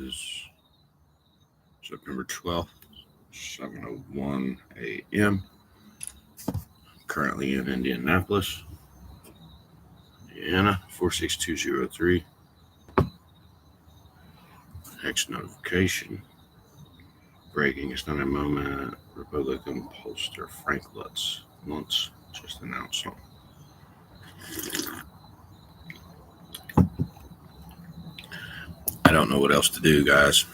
is September 12th, 7:01 a.m. Currently in Indianapolis, Indiana, 46203. Next notification. Breaking a stunning moment. Republican pollster Frank Luntz just announced something. I don't know what else to do, guys.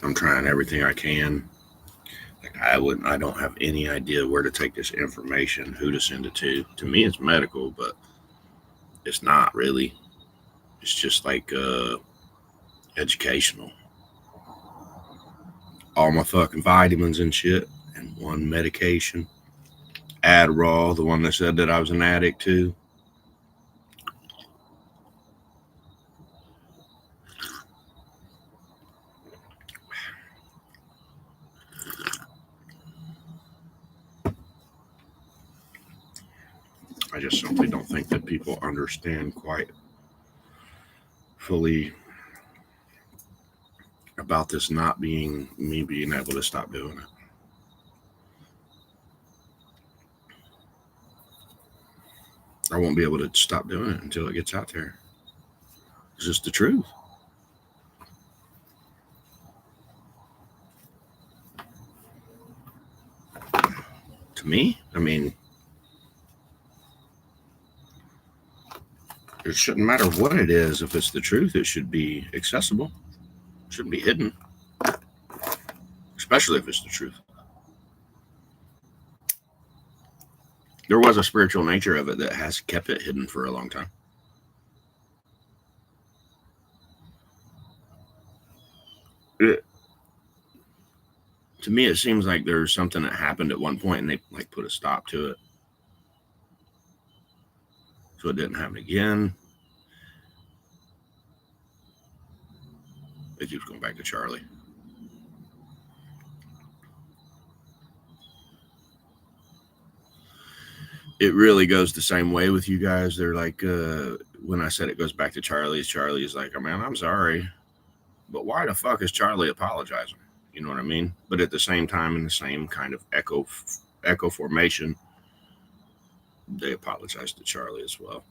I'm trying everything I can. I don't have any idea where to take this information, who to send it to. To me, it's medical, but it's not really. It's just like educational. All my fucking vitamins and shit, and one medication. Adderall, the one that said that I was an addict to. I just simply don't think that people understand quite fully about this not being me being able to stop doing it. I won't be able to stop doing it until it gets out there. It's just the truth. To me, I mean, it shouldn't matter what it is. If it's the truth, it should be accessible. It shouldn't be hidden. Especially if it's the truth. There was a spiritual nature of it that has kept it hidden for a long time. To me, it seems like there's something that happened at one point and they like put a stop to it. So it didn't happen again. It keeps going back to Charlie. It really goes the same way with you guys. They're like, when I said it goes back to Charlie's like, oh, man, I'm sorry. But why the fuck is Charlie apologizing? You know what I mean? But at the same time, in the same kind of echo formation, they apologize to Charlie as well.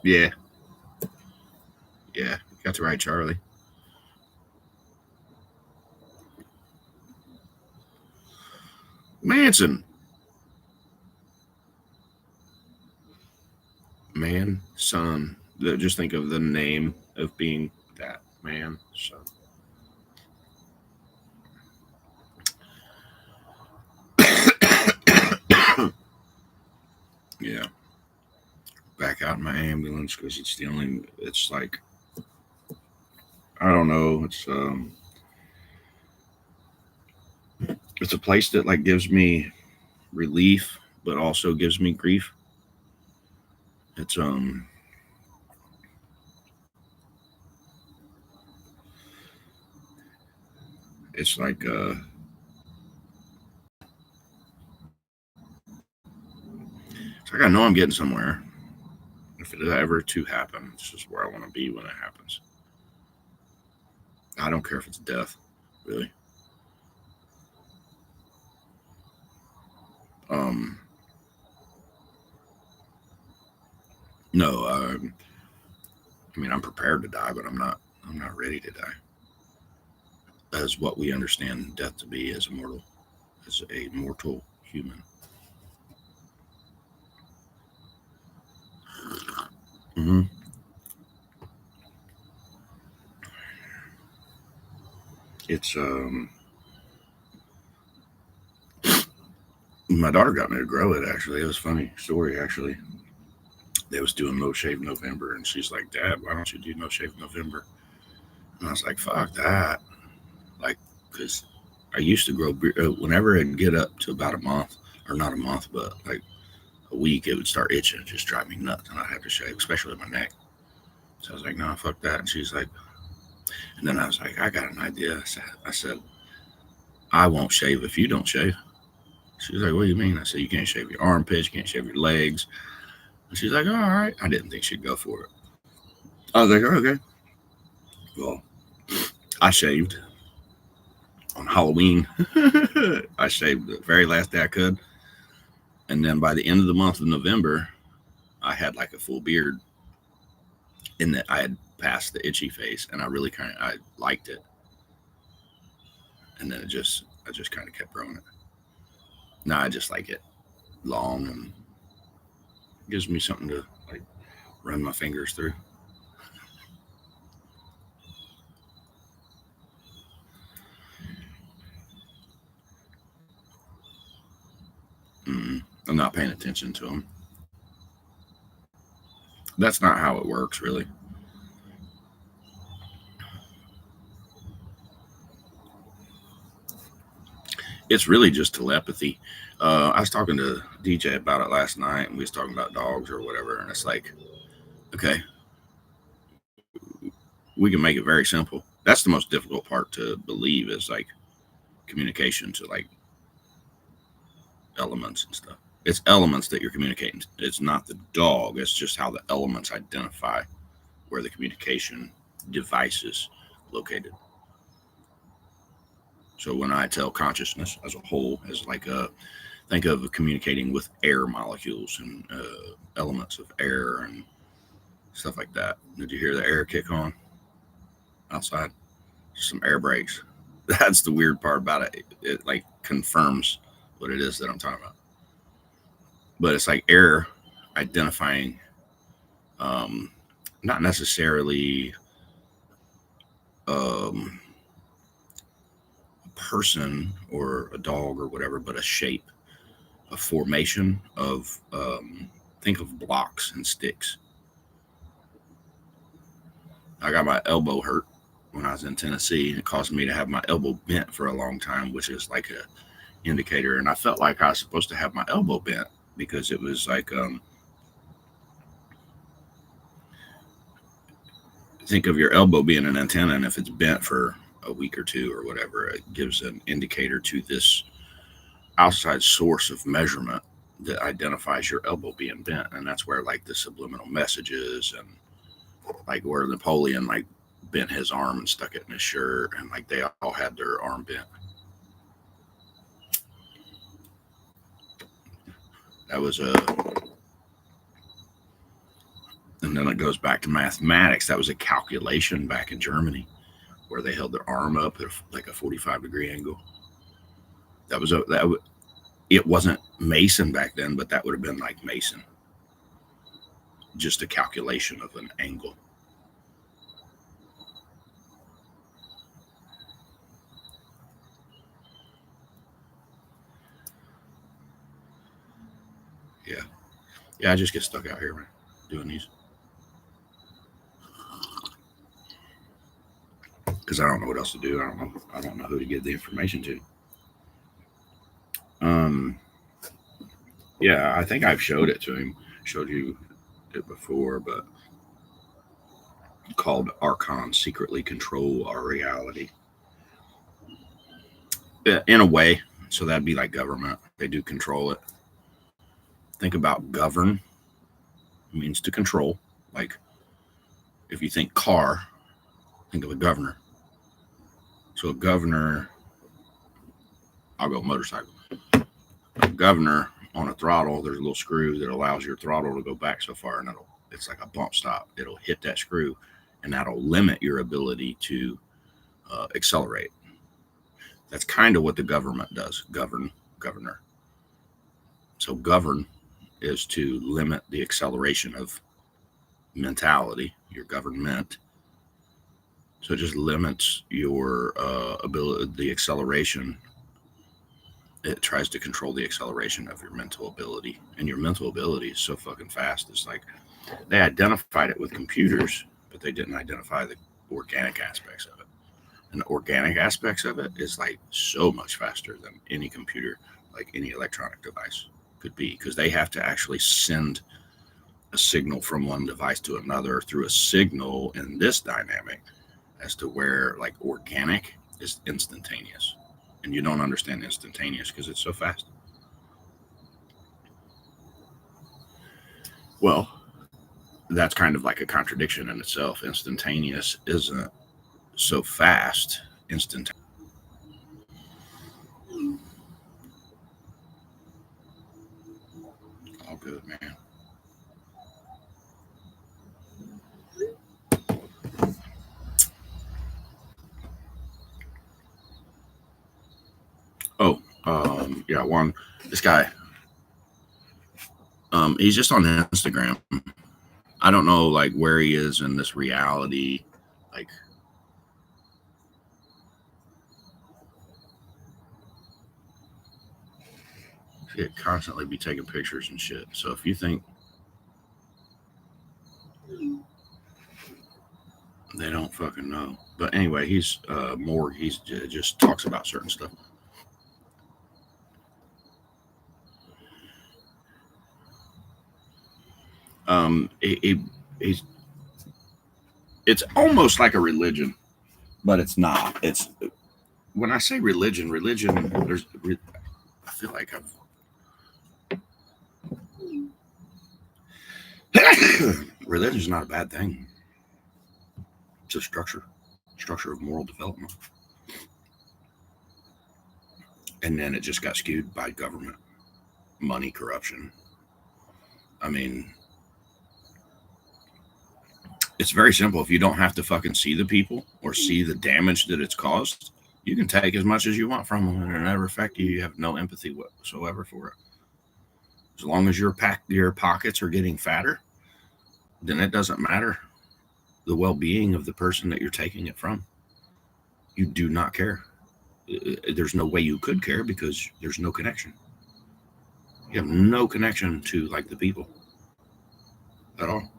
Yeah. Yeah, you got the right Charlie. Manson. Man, son. Just think of the name of being that man, son. Yeah. Back out in my ambulance because it's like, I don't know. It's a place that like gives me relief, but also gives me grief. It's like it's like I know I'm getting somewhere. If it ever to happen, it's just where I want to be when it happens. I don't care if it's death, really. No, I mean I'm prepared to die, but I'm not ready to die. As what we understand death to be as a mortal human. Mm-hmm. It's my daughter got me to grow it. Actually, it was a funny story. Actually, they was doing No Shave November, and she's like, "Dad, why don't you do No Shave November?" And I was like, "Fuck that!" Like, because I used to grow whenever it'd get up to about a month, or not a month, but like a week, it would start itching, just drive me nuts, and I'd have to shave, especially my neck. So I was like, "No, fuck that." And she's like, and then I was like, "I got an idea." I said, I won't shave if you don't shave. She's like, what do you mean? I said, you can't shave your armpits, you can't shave your legs. And she's like, oh, all right. I didn't think she'd go for it. I was like, oh, okay. Well, I shaved on Halloween. I shaved the very last day I could. And then by the end of the month of November, I had like a full beard, in that I had passed the itchy phase, and I liked it. And then I just kind of kept growing it. Now I just like it long, and gives me something to like run my fingers through. I'm not paying attention to them. That's not how it works, really. It's really just telepathy. I was talking to DJ about it last night, and we was talking about dogs or whatever, and it's like, okay, we can make it very simple. That's the most difficult part to believe, is like communication to like elements and stuff. It's elements that you're communicating. It's not the dog. It's just how the elements identify where the communication device is located. So when I tell consciousness as a whole, as like think of communicating with air molecules and elements of air and stuff like that. Did you hear the air kick on outside? Just some air brakes. That's the weird part about it. It like confirms what it is that I'm talking about. But it's like air identifying, not necessarily a person or a dog or whatever, but a shape, a formation of, think of blocks and sticks. I got my elbow hurt when I was in Tennessee. It caused me to have my elbow bent for a long time, which is like a indicator. And I felt like I was supposed to have my elbow bent because it was like, think of your elbow being an antenna, and if it's bent for a week or two or whatever, it gives an indicator to this outside source of measurement that identifies your elbow being bent. And that's where like the subliminal messages, and like where Napoleon like bent his arm and stuck it in his shirt, and like they all had their arm bent. That was and then it goes back to mathematics. That was a calculation back in Germany where they held their arm up at like a 45-degree angle. It wasn't Mason back then, but that would have been like Mason. Just a calculation of an angle. Yeah, I just get stuck out here, man, doing these. Because I don't know what else to do. I don't know who to give the information to. Yeah, I think I've showed it to him. Showed you it before, but called Archons secretly control our reality. In a way, so that'd be like government. They do control it. Think about govern, means to control. Like if you think car, think of a governor. So a governor, I'll go motorcycle. A governor on a throttle, there's a little screw that allows your throttle to go back so far, and it's like a bump stop. It'll hit that screw, and that'll limit your ability to accelerate. That's kind of what the government does. Governor. So govern is to limit the acceleration of mentality, your government. So it just limits your ability, the acceleration. It tries to control the acceleration of your mental ability. And your mental ability is so fucking fast. It's like they identified it with computers, but they didn't identify the organic aspects of it. And the organic aspects of it is like so much faster than any computer, like any electronic device could be, because they have to actually send a signal from one device to another through a signal in this dynamic, as to where like organic is instantaneous. and you don't understand instantaneous because it's so fast. Well, that's kind of like a contradiction in itself. Instantaneous isn't so fast. Instantaneous. All good, man. Oh, yeah, this guy, he's just on Instagram. I don't know, like, where he is in this reality, like, he'd constantly be taking pictures and shit. So if you think they don't fucking know, but anyway, he's just talks about certain stuff. He's it's almost like a religion, but it's not. It's when I say religion, I feel like religion's not a bad thing. It's a structure of moral development, and then it just got skewed by government, money, corruption. I mean, it's very simple. If you don't have to fucking see the people or see the damage that it's caused, you can take as much as you want from them and it'll never affect you. You have no empathy whatsoever for it. As long as your pockets are getting fatter, then it doesn't matter the well-being of the person that you're taking it from. You do not care. There's no way you could care because there's no connection. You have no connection to like the people at all.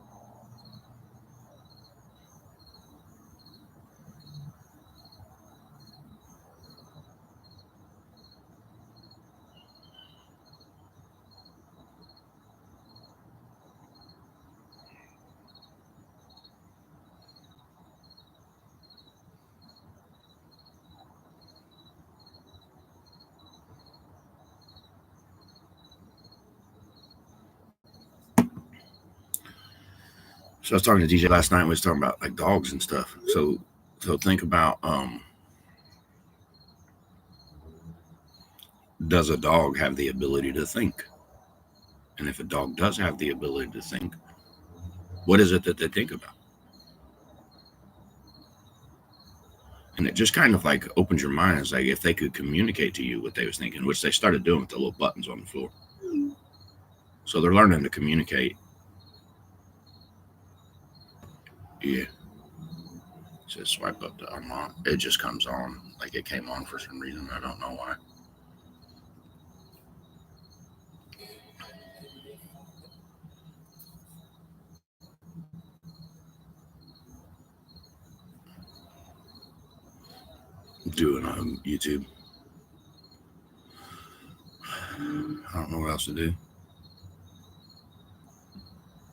So I was talking to DJ last night. We was talking about like dogs and stuff. So think about does a dog have the ability to think? And if a dog does have the ability to think, what is it that they think about? And it just kind of like opens your mind. It's like if they could communicate to you what they was thinking, which they started doing with the little buttons on the floor. So they're learning to communicate. Yeah. So swipe up to unlock. It just comes on. Like it came on for some reason. I don't know why. Doing YouTube. I don't know what else to do.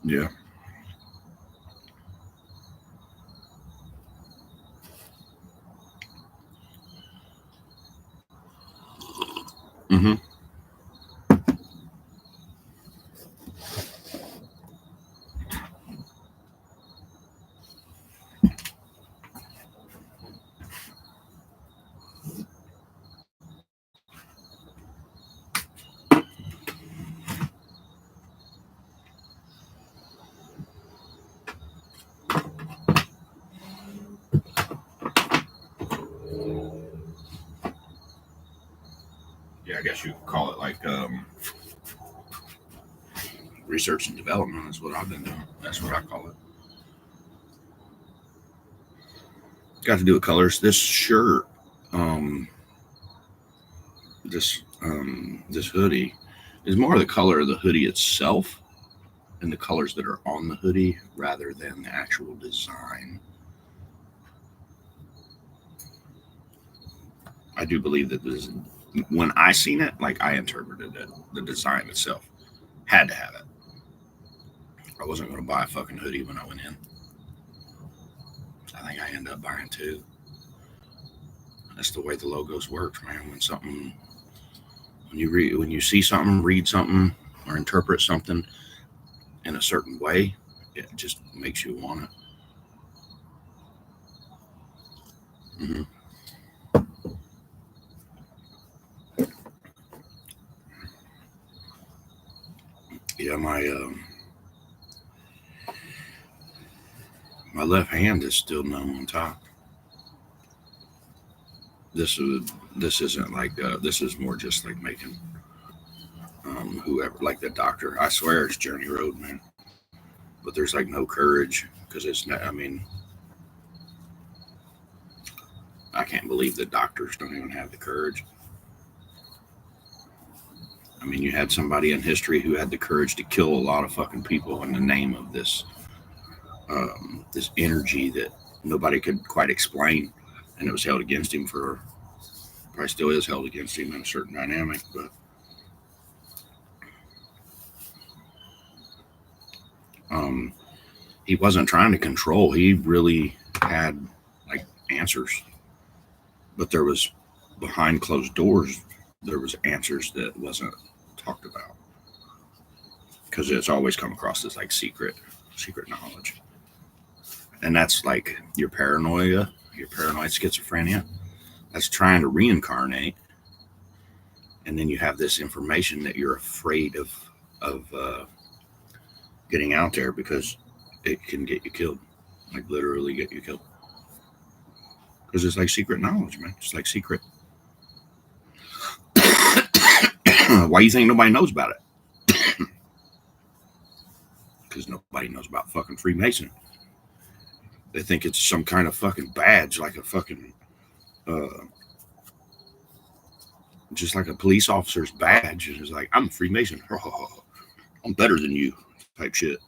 Yeah. Mm-hmm. Yeah, I guess you could call it like research and development. That's what I've been doing. That's what I call it. Got to do with colors. This shirt, this hoodie is more the color of the hoodie itself and the colors that are on the hoodie rather than the actual design. I do believe that this, when I seen it, like I interpreted it, the design itself had to have it. I wasn't going to buy a fucking hoodie when I went in. I think I ended up buying two. That's the way the logos works, man. When you see something, read something, or interpret something in a certain way, it just makes you want it. Mm-hmm. Yeah, my left hand is still numb on top. This is this isn't like this is more just like making whoever, like the doctor. I swear it's Journey Road, man. But there's like no courage because it's not. I mean, I can't believe that doctors don't even have the courage. I mean, you had somebody in history who had the courage to kill a lot of fucking people in the name of this energy that nobody could quite explain, and it was held against him for, probably still is held against him in a certain dynamic. But um, he wasn't trying to control. He really had like answers, but there was behind closed doors. There was answers that wasn't talked about because it's always come across as like secret knowledge, and that's like your paranoia, your paranoid schizophrenia. That's trying to reincarnate, and then you have this information that you're afraid of getting out there because it can get you killed, like literally get you killed. Because it's like secret knowledge, man. It's like secret. Why do you think nobody knows about it? Because nobody knows about fucking Freemason. They think it's some kind of fucking badge, like a fucking, uh, just like a police officer's badge. And it's like, I'm a Freemason. I'm better than you, type shit.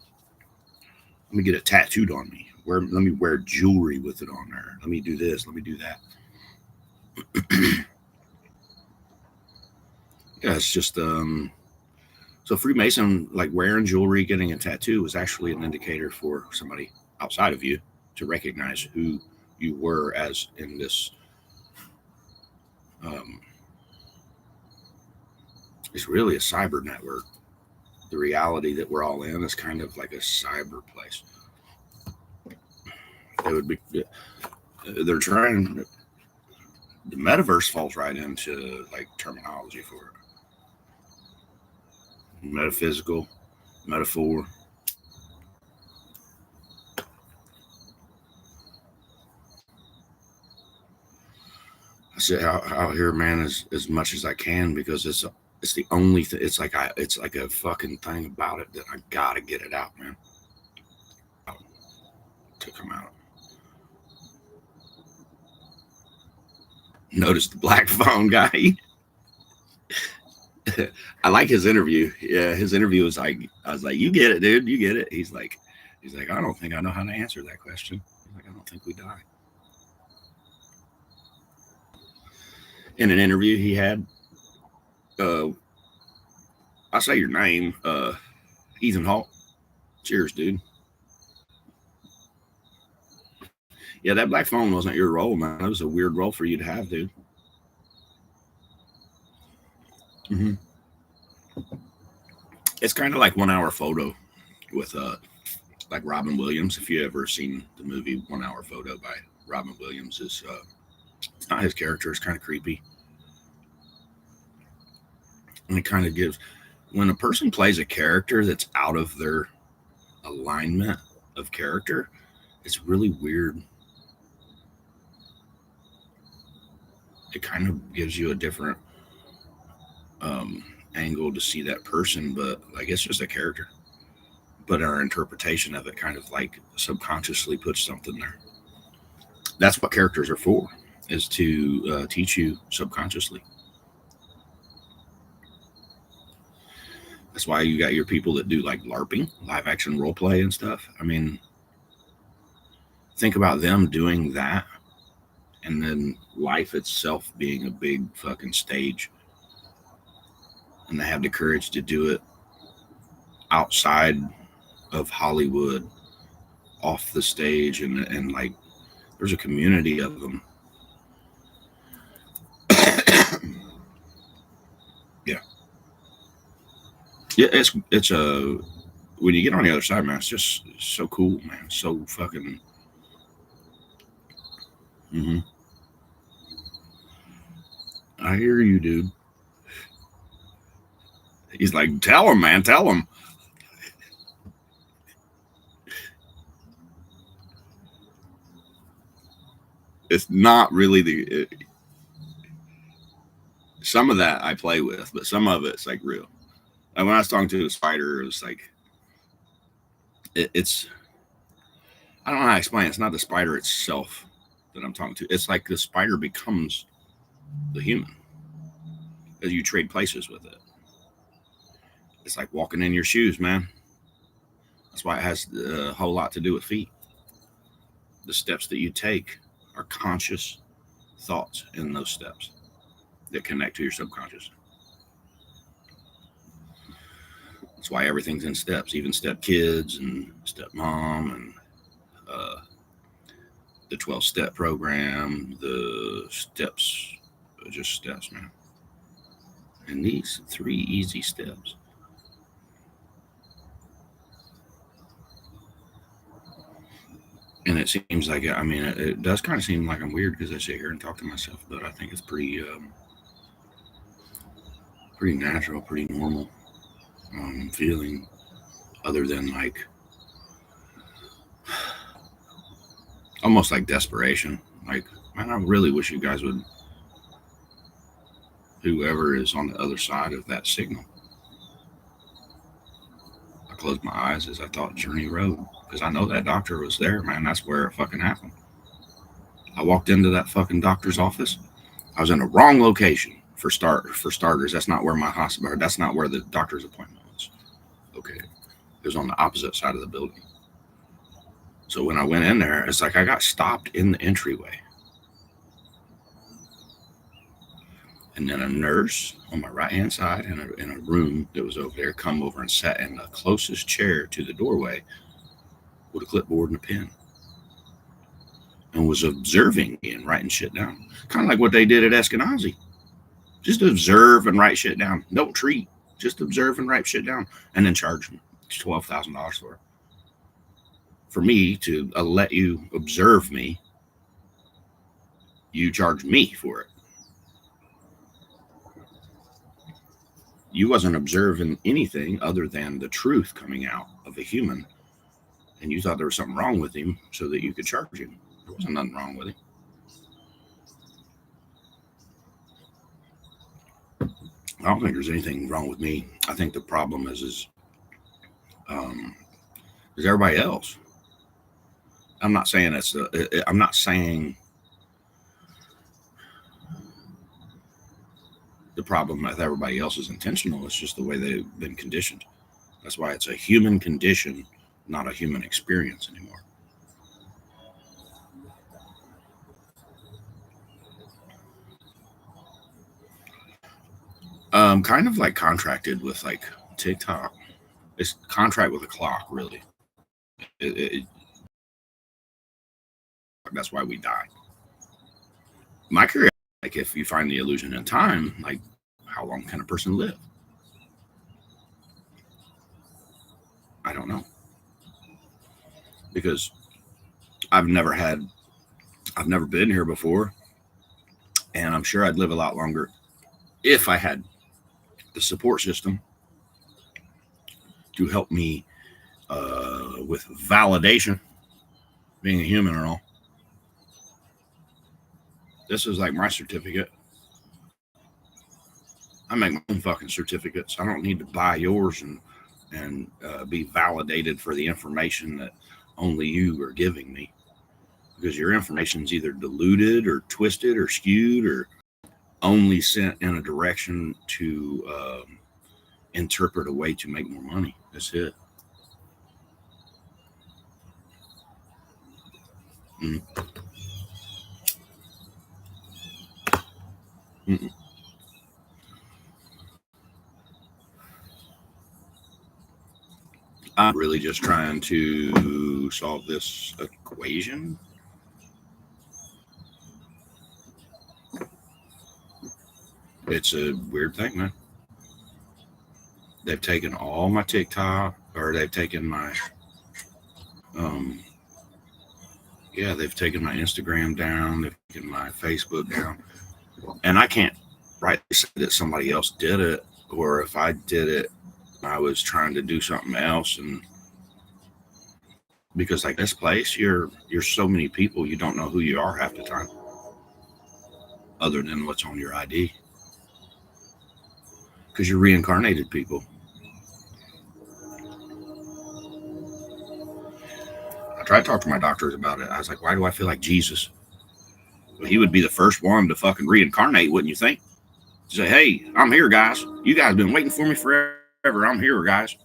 Let me get it tattooed on me. Let me wear jewelry with it on there. Let me do this. Let me do that. Yeah, it's just so Freemason, like wearing jewelry, getting a tattoo, was actually an indicator for somebody outside of you to recognize who you were as in this. Um, it's really a cyber network. The reality that we're all in is kind of like a cyber place. It would be. They're trying. The metaverse falls right into like terminology for it. Metaphysical, metaphor. I sit out here, man, as much as I can because it's the only thing. It's like a fucking thing about it that I gotta get it out, man. To come out. Notice the black phone guy. I like his interview. Yeah, his interview was like, I was like, you get it, dude, you get it. He's like, I don't think I know how to answer that question. He's like, I don't think we die. In an interview he had, uh, I say your name, Ethan Hawke. Cheers, dude. Yeah, that black phone wasn't your role, man. That was a weird role for you to have, dude. Mm-hmm. It's kind of like 1 hour photo with like Robin Williams. If you ever seen the movie 1 hour photo by Robin Williams, is it's not his character. It's kind of creepy, and it kind of gives when a person plays a character that's out of their alignment of character. It's really weird. It kind of gives you a different um, angle to see that person, but like it's just a character. But our interpretation of it kind of like subconsciously puts something there. That's what characters are for, is to teach you subconsciously. That's why you got your people that do like LARPing, live action role play and stuff. I mean, think about them doing that and then life itself being a big fucking stage. And they have the courage to do it outside of Hollywood, off the stage, and like there's a community of them. Yeah, it's a when you get on the other side, man, it's just so cool, man. So fucking. Mm-hmm. I hear you, dude. He's like, tell him, man, tell him. It's not really some of that I play with, but some of it's like real. And when I was talking to the spider, it was like it's I don't know how to explain it. It's not the spider itself that I'm talking to. It's like the spider becomes the human as you trade places with it. It's like walking in your shoes, man. That's why it has a whole lot to do with feet. The steps that you take are conscious thoughts in those steps that connect to your subconscious. That's why everything's in steps, even step kids and step mom and uh, the 12 step program, the steps, just steps, man. And these 3 easy steps. And it seems like, I mean, it does kind of seem like I'm weird because I sit here and talk to myself, but I think it's pretty natural, pretty normal feeling, other than like almost like desperation. Like, man, I really wish you guys would, whoever is on the other side of that signal. I closed my eyes as I thought Journey Road because I know that doctor was there, man. That's where it fucking happened. I walked into that fucking doctor's office. I was in the wrong location for starters. That's not where my hospital. That's not where the doctor's appointment was. Okay, it was on the opposite side of the building. So when I went in there, it's like I got stopped in the entryway. And then a nurse on my right hand side in a room that was over there come over and sat in the closest chair to the doorway with a clipboard and a pen and was observing me and writing shit down. Kind of like what they did at Eskenazi. Just observe and write shit down. Don't treat. Just observe and write shit down and then charge me $12,000 for it. For me to let you observe me, you charge me for it. You wasn't observing anything other than the truth coming out of a human, and you thought there was something wrong with him so that you could charge him. There wasn't nothing wrong with him. I don't think there's anything wrong with me. I think the problem um, is everybody else. I'm not saying I'm not saying the problem with everybody else is intentional. It's just the way they've been conditioned. That's why it's a human condition, not a human experience anymore. Kind of like contracted with like TikTok. It's contract with a clock, really. It, that's why we die. My curiosity, like if you find the illusion in time, like how long can a person live? I don't know because I've never had, I've never been here before, and I'm sure I'd live a lot longer if I had the support system to help me with validation, being a human and all. This is like my certificate. I make my own fucking certificates. I don't need to buy yours and be validated for the information that only you are giving me, because your information is either diluted or twisted or skewed or only sent in a direction to interpret a way to make more money. That's it. Mm. Mm-mm. I'm really just trying to solve this equation. It's a weird thing, man. They've taken all my TikTok, or they've taken my, they've taken my Instagram down. They've taken my Facebook down. And I can't rightly say that somebody else did it, or if I did it, I was trying to do something else. And because like this place, you're so many people, you don't know who you are half the time, other than what's on your ID. Because you're reincarnated people. I tried to talk to my doctors about it. I was like, why do I feel like Jesus? Well, he would be the first one to fucking reincarnate, wouldn't you think? To say, hey, I'm here, guys. You guys been waiting for me forever. I'm here, guys.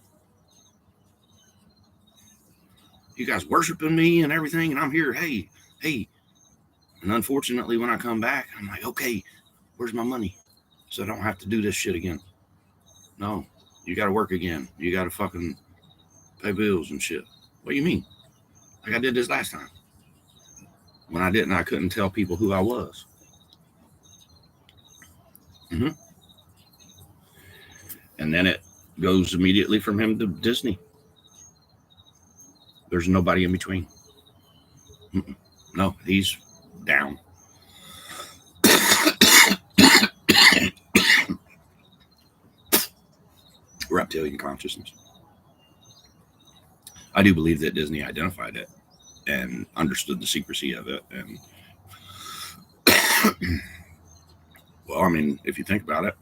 You guys worshiping me and everything, and I'm here. Hey. And unfortunately, when I come back, I'm like, okay, where's my money? So I don't have to do this shit again. No, you got to work again. You got to fucking pay bills and shit. What do you mean? Like I did this last time. When I didn't, I couldn't tell people who I was. And then it goes immediately from him to Disney. There's nobody in between. No, he's down. Reptilian consciousness. I do believe that Disney identified it and understood the secrecy of it. And well, I mean, if you think about it,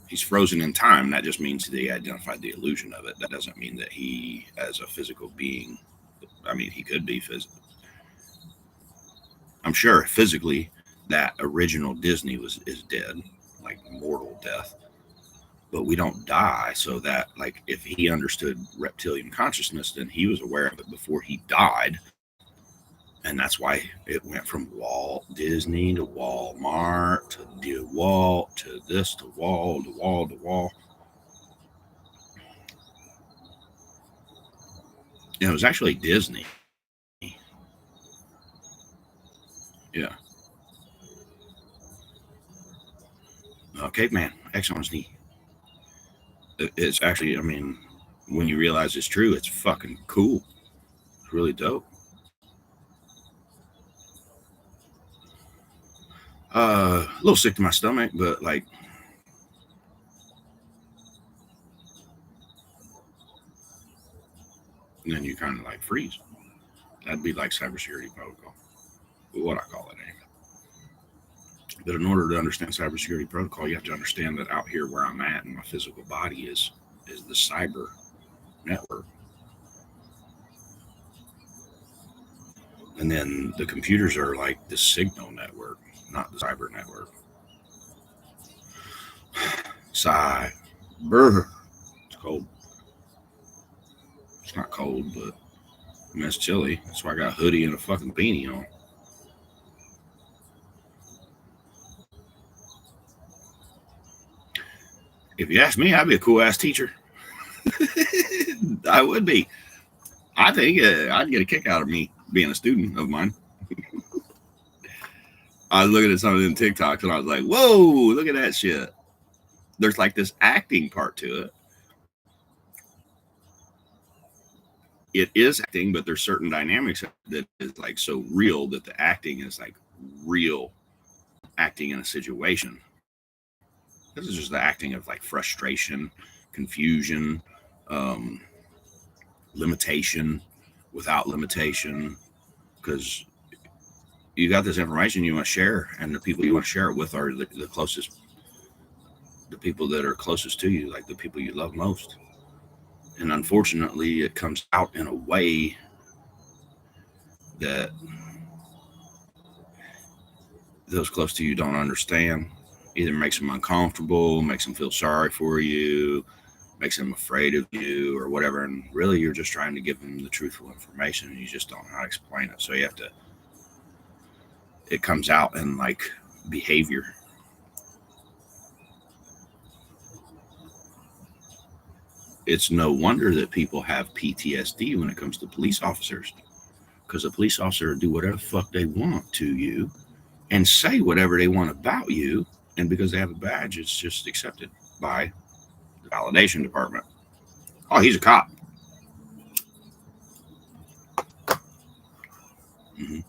he's frozen in time. That just means that he identified the illusion of it. That doesn't mean that he, as a physical being, I mean, he could be physical. I'm sure physically that original Disney is dead, like mortal death. But we don't die, so that, like, if he understood reptilian consciousness, then he was aware of it before he died. And that's why it went from Walt Disney to Walmart to DeWalt to this to Wall to Wall to Wall. And it was actually Disney. Yeah. Caveman, X on his knee. It's actually, I mean, when you realize it's true, it's fucking cool. It's really dope. A little sick to my stomach, but like, and then you kind of like freeze. That'd be like cybersecurity protocol, what I call it anyway. But in order to understand cybersecurity protocol, you have to understand that out here where I'm at in my physical body is the cyber network. And then the computers are like the signal network, not the cyber network. Cyber. It's cold. It's not cold, but I mean, it's chilly. That's why I got a hoodie and a fucking beanie on. If you ask me, I'd be a cool ass teacher. I would be. I think I'd get a kick out of me being a student of mine. I was looking at some of them TikToks and I was like, whoa, look at that shit. There's like this acting part to it. It is acting, but there's certain dynamics that is like so real that the acting is like real acting in a situation. This is just the acting of like frustration, confusion, limitation, without limitation, because you got this information you want to share, and the people you want to share it with are the closest, the people that are closest to you, like the people you love most. And unfortunately, it comes out in a way that those close to you don't understand. Either makes them uncomfortable, makes them feel sorry for you, makes them afraid of you, or whatever. And really, you're just trying to give them the truthful information, and you just don't know how to explain it. So you have to, it comes out in like behavior. It's no wonder that people have PTSD when it comes to police officers, because a police officer will do whatever the fuck they want to you and say whatever they want about you. And because they have a badge, it's just accepted. by the validation department. Oh, he's a cop. Mm-hmm.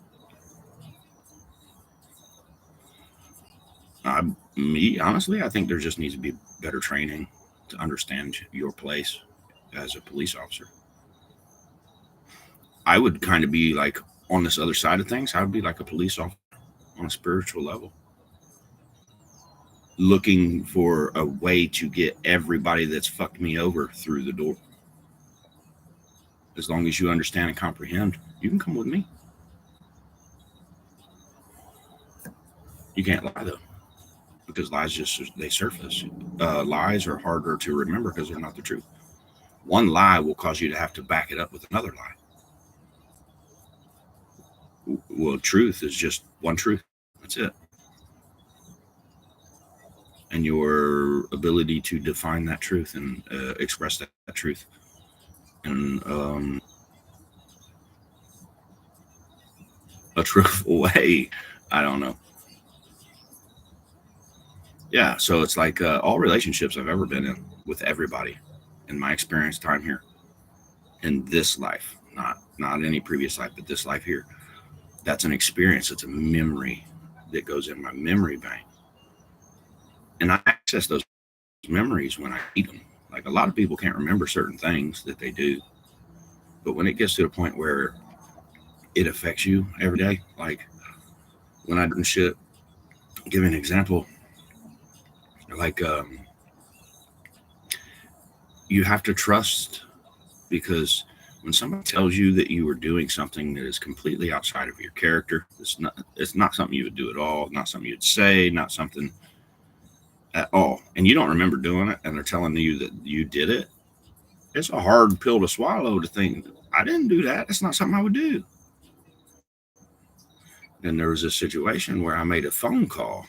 Honestly, I think there just needs to be better training to understand your place as a police officer. I would kind of be like on this other side of things. I would be like a police officer on a spiritual level, looking for a way to get everybody that's fucked me over through the door. As long as you understand and comprehend, you can come with me. You can't lie though, because lies they surface. Lies are harder to remember because they're not the truth. One lie will cause you to have to back it up with another lie. Well, truth is just one truth. That's it. And your ability to define that truth and express that truth in a truthful way. I don't know. Yeah, so it's like all relationships I've ever been in with everybody, in my experience time here, in this life, not any previous life, but this life here. That's an experience. It's a memory that goes in my memory bank, and I access those memories when I need them. Like a lot of people can't remember certain things that they do, but when it gets to the point where it affects you every day, like when I do shit, give an example, like you have to trust, because when somebody tells you that you are doing something that is completely outside of your character, it's not something you would do at all, not something you'd say, not something at all, and you don't remember doing it, and they're telling you that you did it, it's a hard pill to swallow to think, I didn't do that. It's not something I would do. And there was a situation where I made a phone call.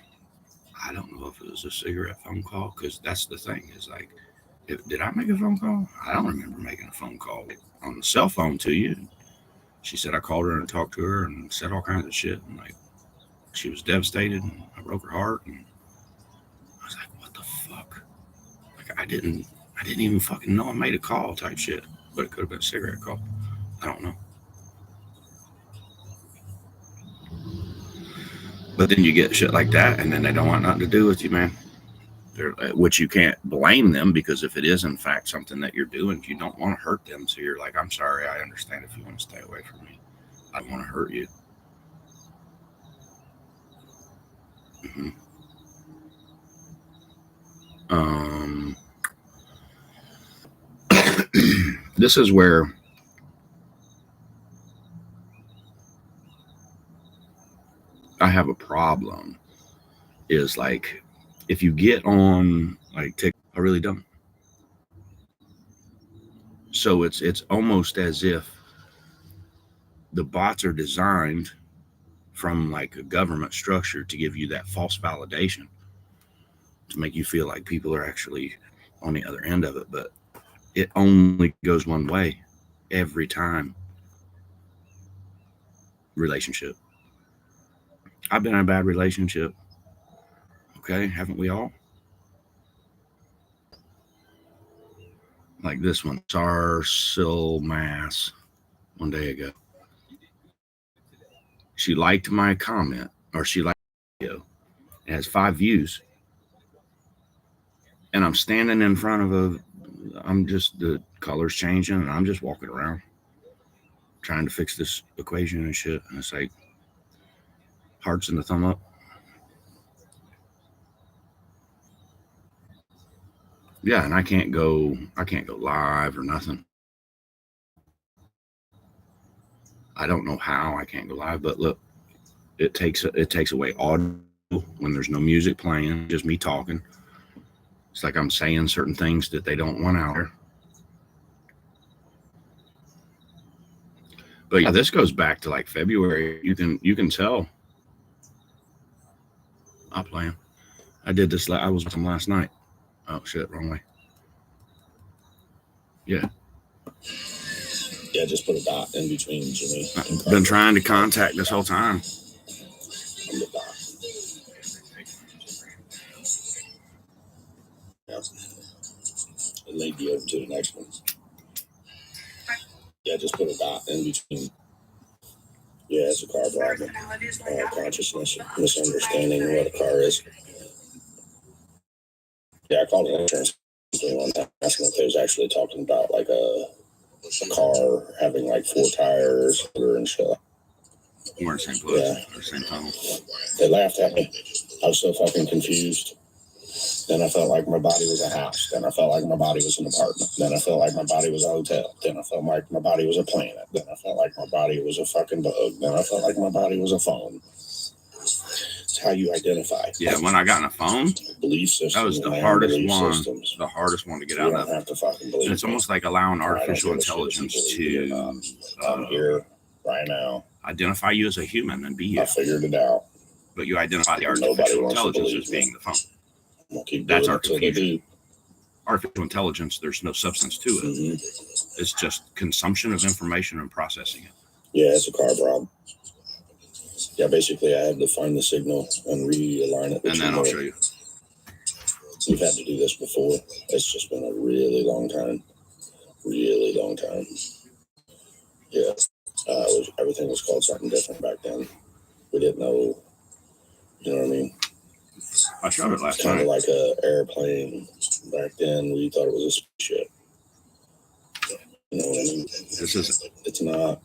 I don't know if it was a cigarette phone call, because that's the thing, is like, did I make a phone call? I don't remember making a phone call on the cell phone to you. She said I called her and talked to her and said all kinds of shit, and like she was devastated, and I broke her heart, and I was like, what the fuck? Like I didn't even fucking know I made a call type shit, but it could have been a cigarette call. I don't know. But then you get shit like that, and then they don't want nothing to do with you, man. Which you can't blame them, because if it is in fact something that you're doing, you don't want to hurt them. So you're like, I'm sorry, I understand if you want to stay away from me. I don't want to hurt you. Mm-hmm. This is where I have a problem, is like, if you get on like TikTok, I really don't. So it's almost as if the bots are designed from like a government structure to give you that false validation, to make you feel like people are actually on the other end of it. But it only goes one way every time. Relationship. I've been in a bad relationship. Okay, haven't we all? Like this one, Sarsil Mass, one day ago. She liked my comment, or she liked the video. It has 5 views. And I'm standing in front of the color's changing, and I'm just walking around trying to fix this equation and shit. And it's like hearts and the thumb up. Yeah, and I can't go live or nothing. I don't know how I can't go live, but look, it takes away audio when there's no music playing, just me talking. It's like I'm saying certain things that they don't want out there. But yeah, this goes back to like February. You can tell. I'm playing. I did this. I was with them last night. Oh shit, wrong way. Yeah. Yeah, just put a dot in between Jimmy. I've been trying to contact this whole time. Yeah. and lead you over to the next one. Yeah, just put a dot in between. Yeah, it's a car problem. Consciousness, misunderstanding what a car is. Yeah, I called an insurance company one time, asking if they was actually talking about like a car having like 4 tires and stuff. We're in the same place, or same tunnel. They laughed at me. I was so fucking confused. Then I felt like my body was a house. Then I felt like my body was an apartment. Then I felt like my body was a hotel. Then I felt like my body was a planet. Then I felt like my body was a fucking bug. Then I felt like my body was a phone. It's how you identify. Yeah, when I got in a phone, belief system. that was the hardest one. Systems. The hardest one to get out of. Have to fucking believe. And it's almost like allowing artificial intelligence to I'm here right now. Identify you as a human and be you. I figured it out. But you identify the artificial intelligence as being the phone. That's our confusion. Artificial intelligence, there's no substance to it. Mm-hmm. It's just consumption of information and processing it. Yeah, it's a car problem. Yeah, basically I had to find the signal and realign it. And then I'll show you. We've had to do this before. It's just been a really long time. Really long time. Yeah. Everything was called something different back then. We didn't know, you know what I mean? I showed it last night. Kind of like an airplane back then. We thought it was a spaceship. You know what I mean? It's not.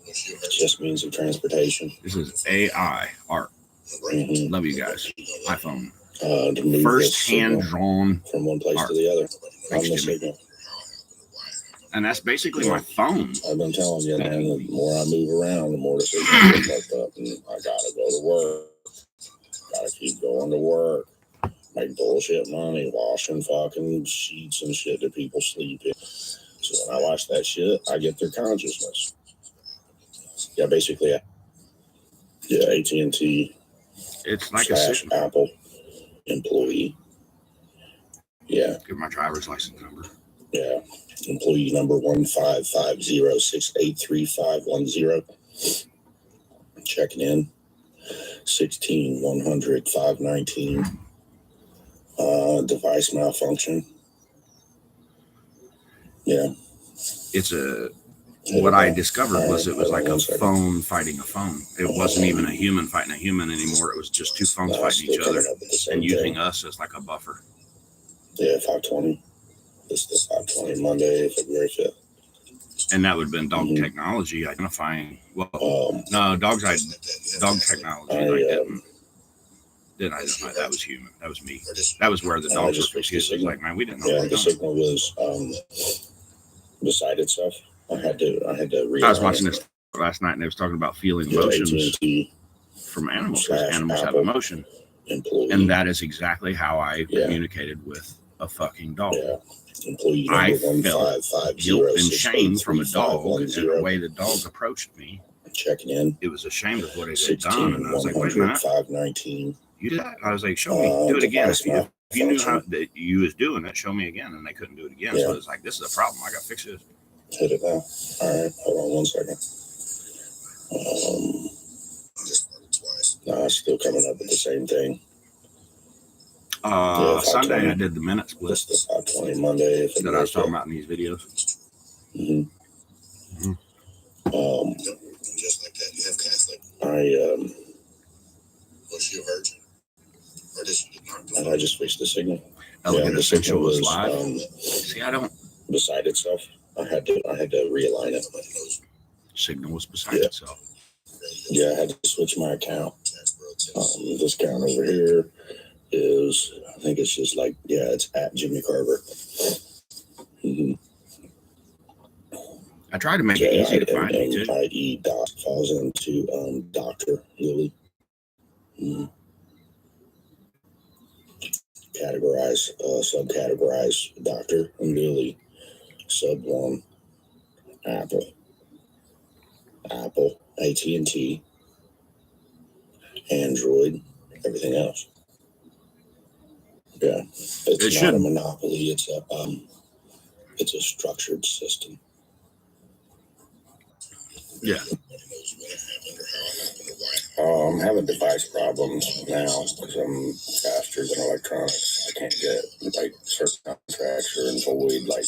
It just means of transportation. This is AI art. Mm-hmm. Love you guys. iPhone. First hand drawn from one place art. to the other. On the signal. And that's basically my phone. I've been telling you, man, the more I move around, the more the signal gets fucked up. And I gotta go to work. Gotta keep going to work. Make bullshit money, washing fucking sheets and shit that people sleep in. So when I watch that shit, I get their consciousness. Yeah, basically, AT&T. It's like a Apple employee. Yeah. Give my driver's license number. Yeah. Employee number 15506835510. Checking in. 16-100-519. Device malfunction. Yeah. It's what I discovered was it was like a phone fighting a phone. It wasn't even a human fighting a human anymore. It was just two phones fighting each other and using us as like a buffer. Yeah, 520. This is 520 Monday, February 5th. And that would have been dog technology identifying. Well, no, dog technology. Didn't identify that was human. That was me. That was where the dogs were confused. It was like, man, we didn't know. Yeah, the signal was beside itself. I had to I was watching this last night, and they was talking about feeling emotions from animals. Because animals have emotion, and that is exactly how I communicated with a fucking dog. Yeah. I felt guilt and shame from a dog, and the way the dog approached me. Checking in. It was ashamed of what it had done, and I was like, "Wait a minute, 519. You did that?" I was like, "Show me, do it again. If you knew how that you was doing it, show me again." And they couldn't do it again, so it was like, "This is a problem. I got to fix this." Hit it now. All right, hold on 1 second. It's still coming up with the same thing. Sunday I did the minute split. This is 520 Monday. That I was talking about in these videos. Mm-hmm. Just like that, you have Catholic. Was she a virgin? Or did she not? And I just fixed the signal. Elegant Essential was live. See, I don't. Beside itself. I had to realign it. Signal was beside itself. Yeah, I had to switch my account. This account over here is, I think it's just like, it's at Jimmy Carver. Mm-hmm. I tried to make it easy to find me too. IE doc falls into Dr. Lily. Mm-hmm. Subcategorize Dr. and Lily. Sub 1, Apple, AT&T, Android, everything else. Yeah, it's not a monopoly. It's a structured system. Yeah. I'm having device problems now because I'm faster than electronics. can't get like certain contracts or avoid like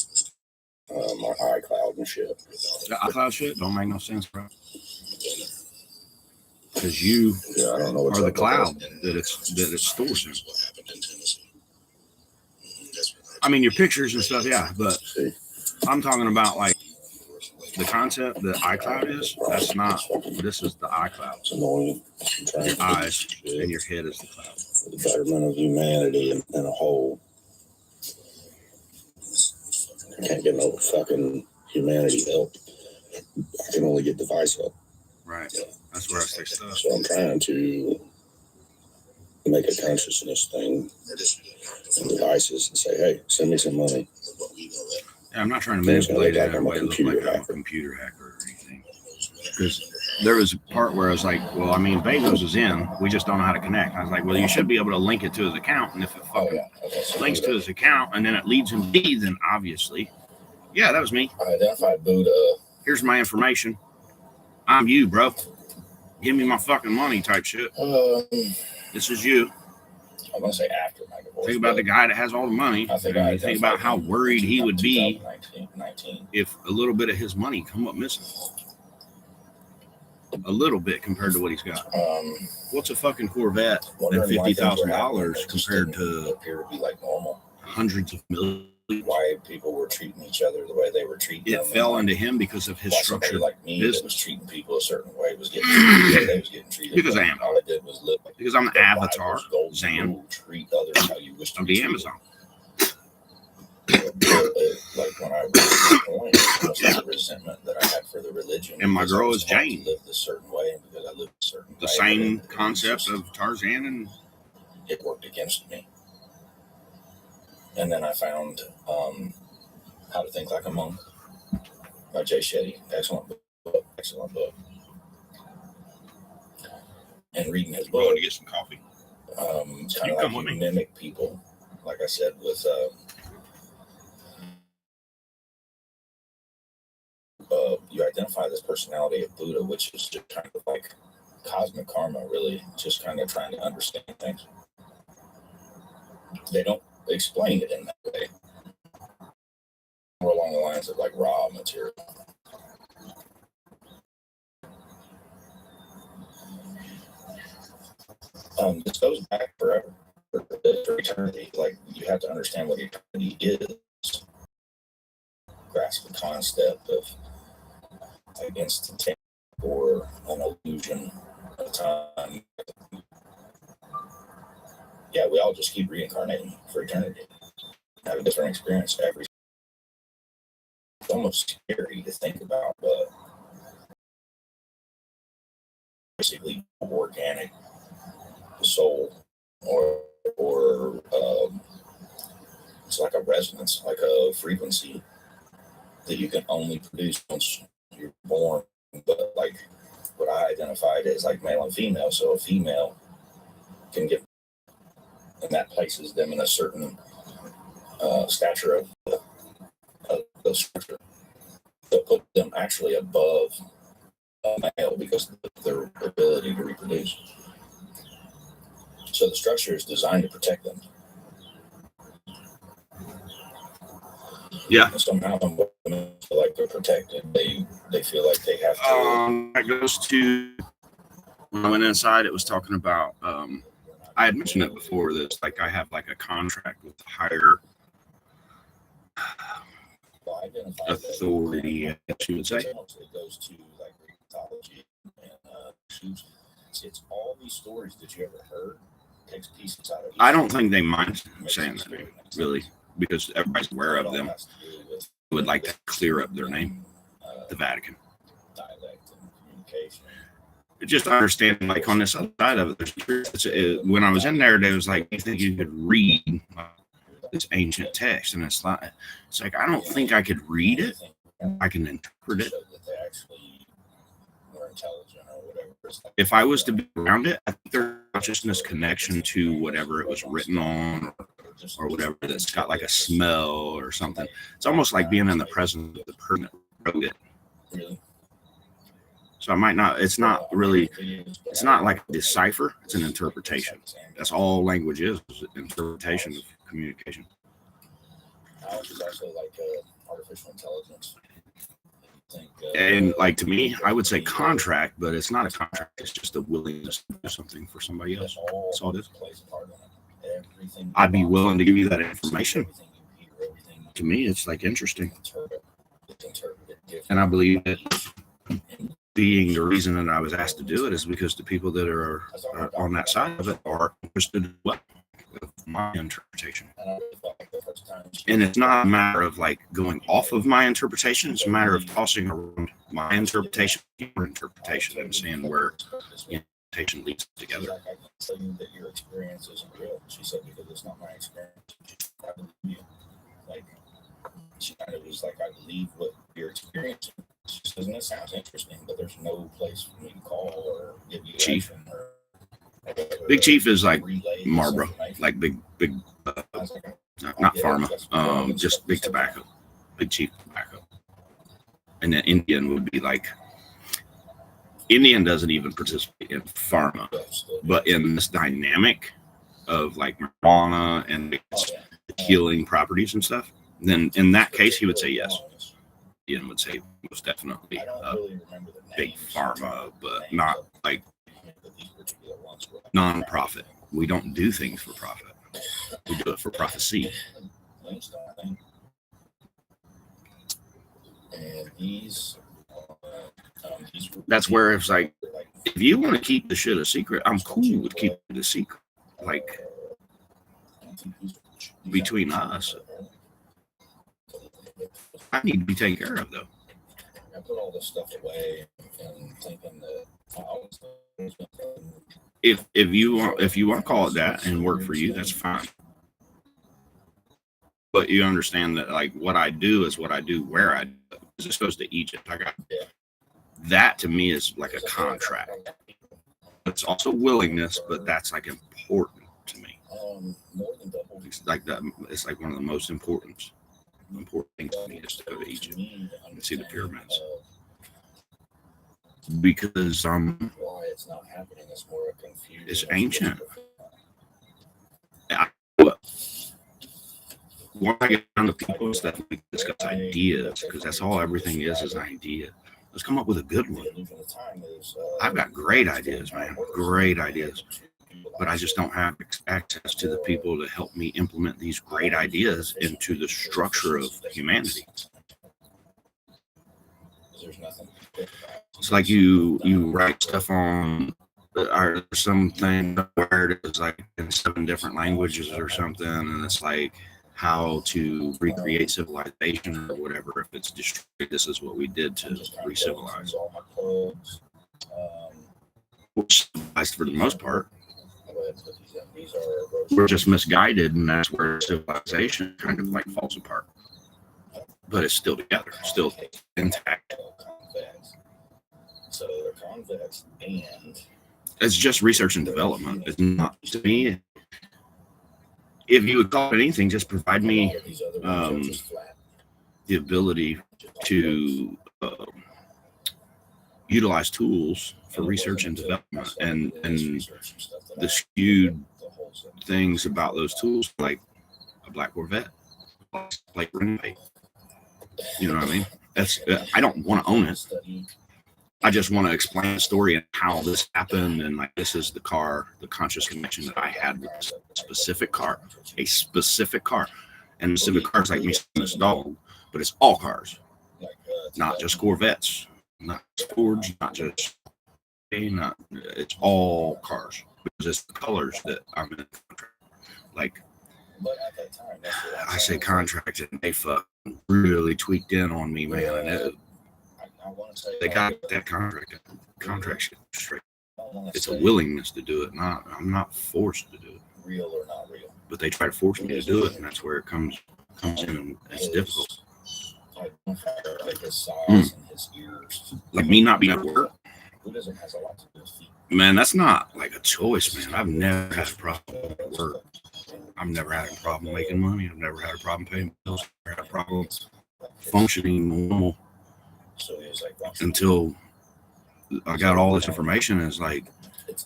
my iCloud and shit. The iCloud shit don't make no sense, bro. Because you I don't know what's are the up with cloud that it stores in. I mean, your pictures and stuff, yeah, but See, I'm talking about like the concept that iCloud is. That's not. This is the iCloud. it's annoying. Your eyes and your head is the cloud. For the betterment of humanity in a whole. I can't get no fucking humanity help. I can only get device help. Right. That's where I stay stuck. So I'm trying to make a consciousness thing and devices and say, hey, send me some money. Yeah, I'm not trying to manipulate it in a way to look like I'm a computer hacker or anything. Because there was a part where I was like, well, I mean, Bezos is in. We just don't know how to connect. I was like, well, you should be able to link it to his account. And if it fucking links to his account and then it leads him to me, then obviously, yeah, that was me. I identified Buddha. Here's my information. I'm you, bro. Give me my fucking money type shit. This is you. I'm going to say after my divorce. Think about the guy that has all the money. Think about how worried he would be if a little bit of his money come up missing. A little bit compared to what he's got. What's a fucking Corvette and $50,000 compared to appear to be like normal hundreds of millions? Why people were treating each other the way they were treating them. It fell into him because of his structured like me business. That was treating people a certain way was getting treated the way they was getting treated. Because I am. All I did was live. Because I'm the avatar, Zan, treat others how you wish to of the Amazon. Like when I reached the point, almost like the resentment that I had for the religion. And my girl is Jane. Lived a certain way, and because I lived a certain way. The same concept of Tarzan, and it worked against me. And then I found How to Think Like a Monk by Jay Shetty. Excellent book. Excellent book. And reading his book. Going to get some coffee. Kind of like you mimic people. Like I said, with you identify this personality of Buddha, which is just kind of like cosmic karma, really, just kind of trying to understand things. They don't explain it in that way. More along the lines of like raw material. This goes back forever, for eternity. Like, you have to understand what eternity is. Grasp the concept of like instantaneous or an illusion of time. Yeah, we all just keep reincarnating for eternity. Have a different experience every. It's almost scary to think about, but basically organic soul, or it's like a resonance, like a frequency that you can only produce once you're born. But like what I identified as like male and female, so a female can get, and that places them in a certain stature of the structure. They'll put them actually above a male because of their ability to reproduce. So the structure is designed to protect them. Yeah. And somehow women feel like they're protected. They feel like they have to. That goes to when I went inside. It was talking about. I had mentioned it before. This like I have like a contract with the higher authority, I guess you would say. It goes to like mythology and it's all these stories that you ever heard. Takes pieces out of. I don't think they mind saying that name, really, because everybody's aware of them. Would like to clear up their name, the Vatican. Dialect and communication. Just understanding, like on this other side of it, when I was in there, they was like, "You think you could read this ancient text?" And it's like I don't think I could read it. I can interpret it. If I was to be around it, I think there's consciousness connection to whatever it was written on, or whatever that's got like a smell or something. It's almost like being in the presence of the person that wrote it. Really? So I might not. It's not really. It's not like a decipher. It's an interpretation. That's all language is interpretation of communication. Alex is also like artificial intelligence. And like to me, I would say contract, but it's not a contract. It's just a willingness to do something for somebody else. That's all it is. I'd be willing to give you that information. To me, it's like interesting. And I believe that being the reason that I was asked to do it is because the people that are on that side of it are interested in what of my interpretation. And it's not a matter of like going off of my interpretation. It's a matter of tossing around my interpretation, your interpretation, and seeing where interpretation leads together. I can tell you that your experience isn't real. She said, because it's not my experience. I believe you. Like, she kind of was like, I believe what you're experiencing. She says, and it sounds interesting, but there's no place for me to call or give you Chief. Or Big Chief is like Marlboro, like big, not pharma, just big tobacco, Big Chief tobacco. And then Indian would be like, Indian doesn't even participate in pharma, but in this dynamic of like marijuana and its healing properties and stuff, then in that case, he would say yes. Indian would say most definitely big pharma, but not like non-profit. We don't do things for profit. We do it for prophecy. That's where it's like, if you want to keep the shit a secret, I'm cool with keeping it a secret. Like, between us, I need to be taken care of, though. I put all this stuff away and thinking that if you want to call it that and work for you, that's fine. But you understand that like what I do is what I do where I do it. As it goes to Egypt, that to me is like a contract. It's also willingness, but that's like important to me. It's like that. It's like one of the most important things to me is to go to Egypt and see the pyramids. Because why it's not happening is more confusing. It's ancient. When I get down to people and stuff, we discuss ideas, because that's all everything is an idea. Let's come up with a good one. I've got great ideas, man. Great ideas. But I just don't have access to the people to help me implement these great ideas into the structure of humanity. It's like you write stuff on or something where it is like in 7 different languages or something, and it's like how to recreate civilization or whatever. If it's destroyed, this is what we did to re-civilize. Which civilized for the most part. We're just misguided, and that's where civilization kind of like falls apart. But it's still together, still intact. So they're convex, and it's just research and development. It's not, to me, if you would call it anything, just provide me the ability to utilize tools for research and development, and the skewed things about those tools, like a black Corvette, like renovate. You know what I mean? That's I don't want to own it. I just want to explain the story and how this happened, and like this is the car, the conscious connection that I had with this specific car, and the specific car is like me seeing this dog, but it's all cars, not just Corvettes, not just Fords, not just it's all cars, because it's the colors that I'm in contract. Like I say contract, and they really tweaked in on me, man, and they got that contract shit straight. It's a willingness to do it. I'm not forced to do it. Real or not real. But they try to force me to do it, and that's where it comes in, and it's difficult. Like his size and his ears. Like me not being at work. Buddhism has a lot to do with feet. Man, that's not like a choice, man. I've never had a problem at work. I've never had a problem making money. I've never had a problem paying bills. I've never had a problem functioning normal. So he was like, until I got all this information, and it's like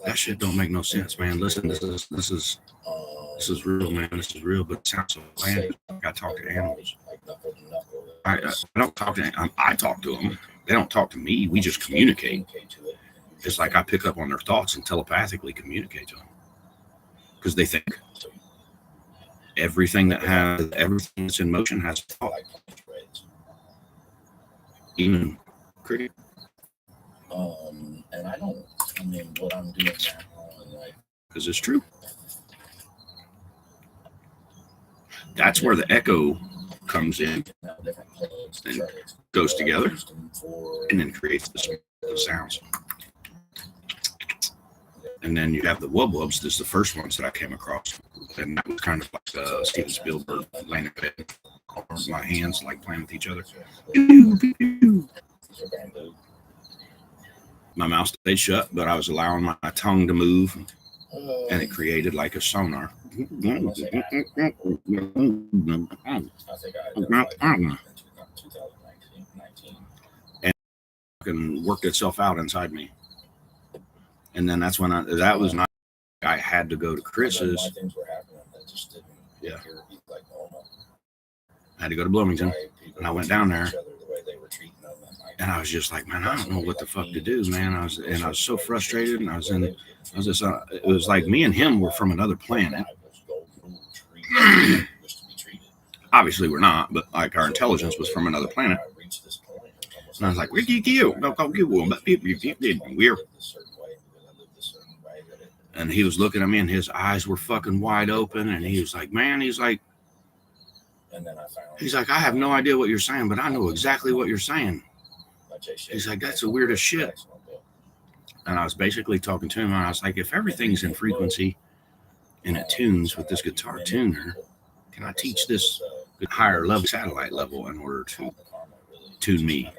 that shit don't make no sense, man. Listen, this is This is real, man. This is real, but it sounds so bland. I talk to animals. I don't talk to them. I talk to them. They don't talk to me. We just communicate. It's like I pick up on their thoughts and telepathically communicate to them because they think. Everything that's in motion has thought. Even cricket. And I don't. I mean, what I'm doing now, and like, because it's true. That's where the echo comes in and goes together and then creates the sounds. And then you have the wub-wubs. This is the first ones that I came across. And that was kind of like Steven Spielberg laying in bed, my hands like playing with each other. My mouth stayed shut, but I was allowing my tongue to move, and it created like a sonar. And it worked itself out inside me. And then that's when that was not, I had to go to Chris's. Yeah. I had to go to Bloomington, and I went down there, and I was just like, man, I don't know what the fuck to do, man. I was so frustrated, and it was like me and him were from another planet. Obviously, we're not, but like our intelligence was from another planet. And I was like, we're and he was looking at me, and his eyes were fucking wide open, and he was like, man, he's like, I have no idea what you're saying, but I know exactly what you're saying. He's like, that's the weirdest shit. And I was basically talking to him, and I was like, if everything's in frequency and it tunes with this guitar tuner, can I teach this higher level, satellite level, in order to tune me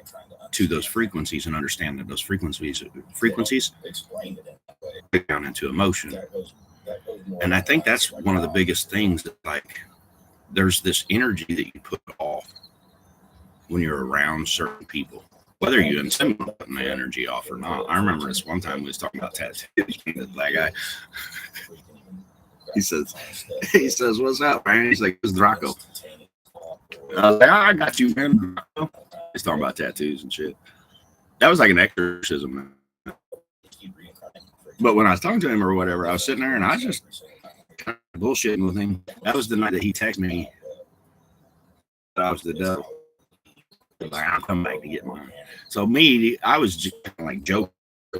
to those frequencies and understand that those frequencies break down into emotion? And I think that's one of the biggest things, that like there's this energy that you put off when you're around certain people, whether you intend on putting the energy off or not. I remember this one time we was talking about tattoos. The black guy, he says, what's up, man? He's like, it's Draco. I was like, I got you, man. He's talking about tattoos and shit. That was like an exorcism, man. But when I was talking to him or whatever, I was sitting there and I was just kind of bullshitting with him. That was the night that he texted me that I was the devil. Like, I'll come back to get mine. So I was just kind of like joking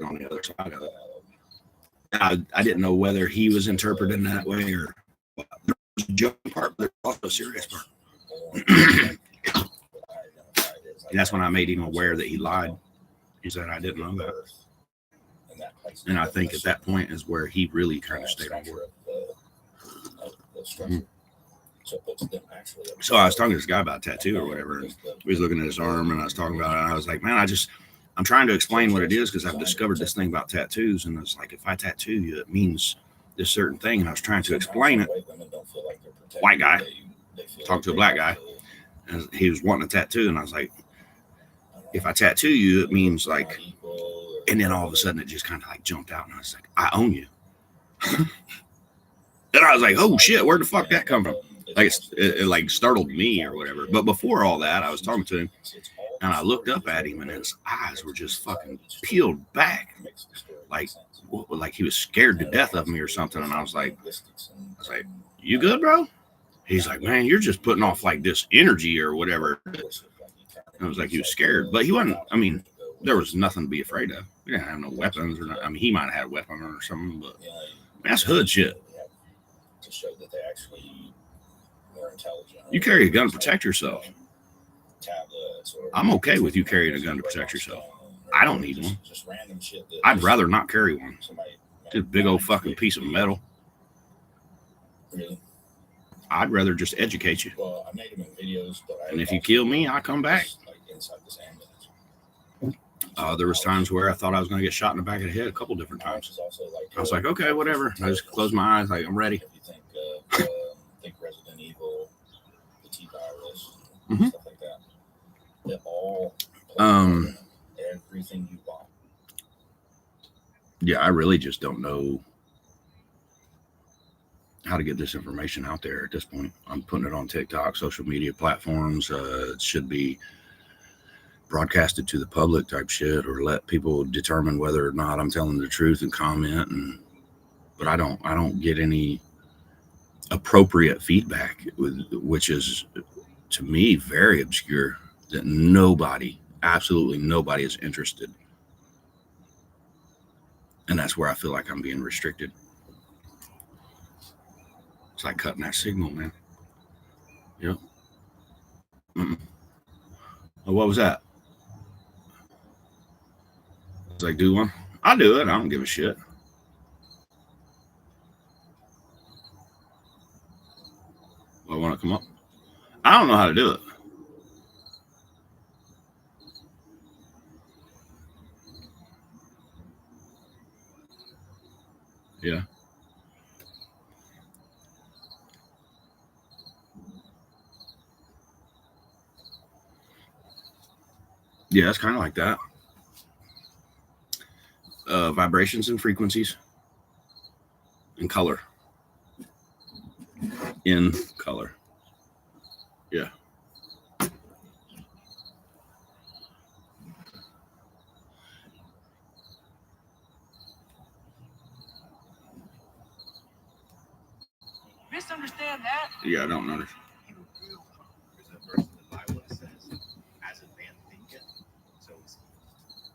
on the other side of it. I didn't know whether he was interpreting that way or what. There was a joking part, but there was also a serious part. And that's when I made him aware that he lied. He said, I didn't know that. And I think at that point is where he really kind of stayed on board. Mm-hmm. So I was talking to this guy about tattoo or whatever, and he was looking at his arm, and I was talking about it, and I was like, man, I'm trying to explain what it is, because I've discovered this thing about tattoos, and it's like, if I tattoo you, it means this certain thing, and I was trying to explain it. White guy talked to a black guy, and he was wanting a tattoo, and I was like, if I tattoo you, it means like, and then all of a sudden it just kind of like jumped out, and I was like, I own you. And I was like, oh shit, where the fuck that come from? Like it like startled me or whatever. But before all that, I was talking to him, and I looked up at him, and his eyes were just fucking peeled back, like he was scared to death of me or something. And I was like, you good, bro? He's like, man, you're just putting off like this energy or whatever. And I was like, he was scared, but he wasn't. I mean, there was nothing to be afraid of. We didn't have no weapons or not. I mean, he might have had a weapon or something, but that's hood shit. To show that they actually were intelligent. You carry a gun to protect yourself. I'm okay with you carrying a gun to protect yourself. I don't need one. I'd rather not carry one. Just a big old fucking piece of metal. I'd rather just educate you. And if you kill me, I come back. There was times where I thought I was going to get shot in the back of the head a couple different times. I was like, okay, whatever. I just closed my eyes, like, I'm ready. Think Resident Evil, the T-Virus, stuff like that. It all everything you want. Yeah, I really just don't know. how to get this information out there at this point. I'm putting it on TikTok, social media platforms. It should be broadcasted to the public type shit, or let people determine whether or not I'm telling the truth and comment. But I don't get any appropriate feedback, which is to me very obscure, that absolutely nobody is interested. And that's where I feel like I'm being restricted. It's like cutting that signal, man. Yep. Oh, what was that? It's like, do one? I'll do it. I don't give a shit. I want to come up. I don't know how to do it. Yeah. Yeah, it's kind of like that. Vibrations and frequencies and color. In color. Yeah. Misunderstand that? Yeah, I don't know. Is a verse in the Bible that says, "As a man thinketh, so is he."